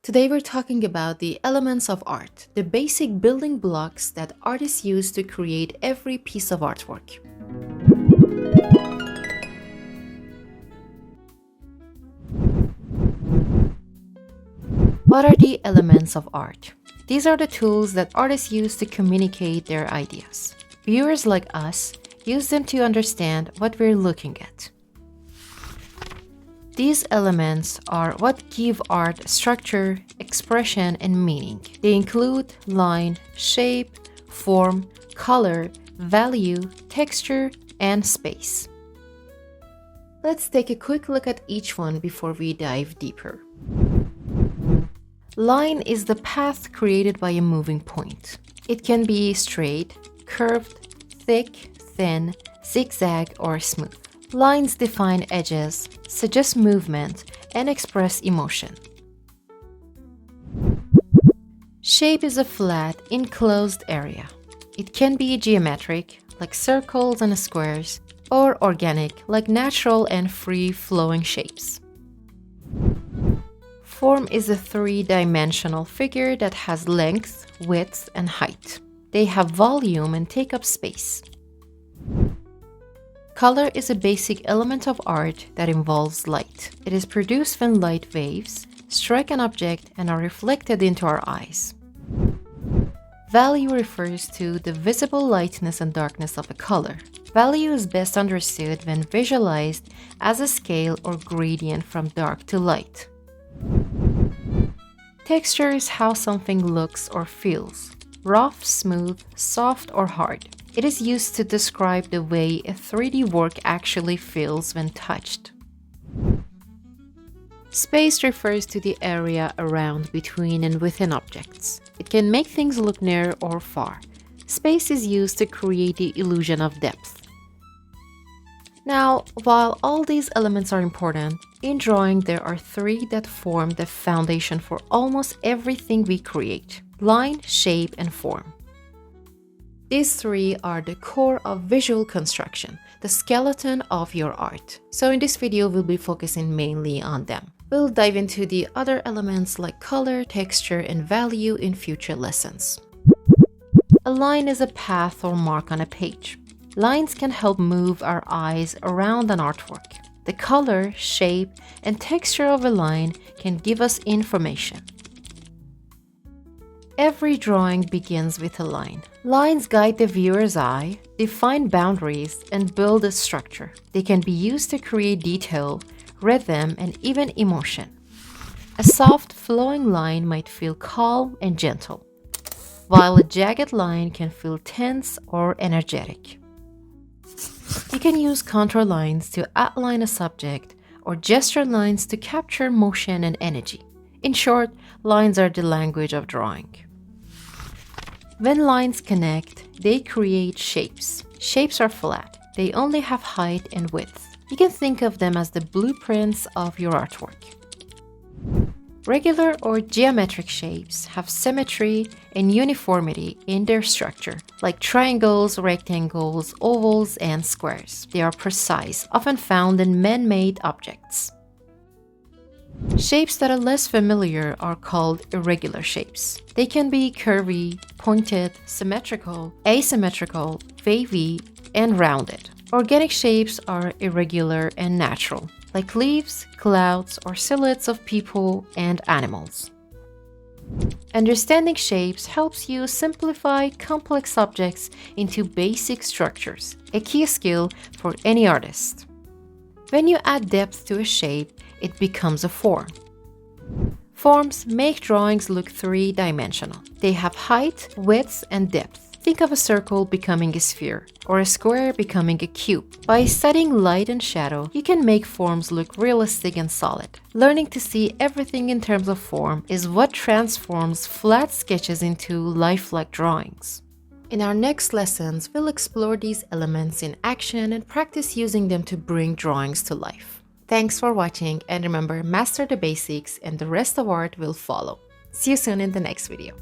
Today we're talking about the elements of art, the basic building blocks that artists use to create every piece of artwork. What are the elements of art? These are the tools that artists use to communicate their ideas. Viewers like us use them to understand what we're looking at. These elements are what give art structure, expression, and meaning. They include line, shape, form, color, value, texture, and space. Let's take a quick look at each one before we dive deeper. Line is the path created by a moving point. It can be straight, curved, thick, thin, zigzag, or smooth. Lines define edges, suggest movement, and express emotion. Shape is a flat, enclosed area. It can be geometric, like circles and squares, or organic, like natural and free-flowing shapes. Form is a three-dimensional figure that has length, width, and height. They have volume and take up space. Color is a basic element of art that involves light. It is produced when light waves strike an object and are reflected into our eyes. Value refers to the visible lightness and darkness of a color. Value is best understood when visualized as a scale or gradient from dark to light. Texture is how something looks or feels. Rough, smooth, soft, or hard. It is used to describe the way a 3D work actually feels when touched. Space refers to the area around, between, and within objects. It can make things look near or far. Space is used to create the illusion of depth. Now, while all these elements are important, in drawing there are three that form the foundation for almost everything we create: line, shape, and form. These three are the core of visual construction, the skeleton of your art. So in this video, we'll be focusing mainly on them. We'll dive into the other elements like color, texture, and value in future lessons. A line is a path or mark on a page. Lines can help move our eyes around an artwork. The color, shape, and texture of a line can give us information. Every drawing begins with a line. Lines guide the viewer's eye, define boundaries, and build a structure. They can be used to create detail, rhythm, and even emotion. A soft, flowing line might feel calm and gentle, while a jagged line can feel tense or energetic. You can use contour lines to outline a subject or gesture lines to capture motion and energy. In short, lines are the language of drawing. When lines connect, they create shapes. Shapes are flat. They only have height and width. You can think of them as the blueprints of your artwork. Regular or geometric shapes have symmetry and uniformity in their structure, like triangles, rectangles, ovals, and squares. They are precise, often found in man-made objects. Shapes that are less familiar are called irregular shapes. They can be curvy, pointed, symmetrical, asymmetrical, wavy, and rounded. Organic shapes are irregular and natural, like leaves, clouds, or silhouettes of people and animals. Understanding shapes helps you simplify complex objects into basic structures, a key skill for any artist. When you add depth to a shape, it becomes a form. Forms make drawings look three-dimensional. They have height, width, and depth. Think of a circle becoming a sphere, or a square becoming a cube. By studying light and shadow, you can make forms look realistic and solid. Learning to see everything in terms of form is what transforms flat sketches into lifelike drawings. In our next lessons, we'll explore these elements in action and practice using them to bring drawings to life. Thanks for watching, and remember, master the basics and the rest of art will follow. See you soon in the next video.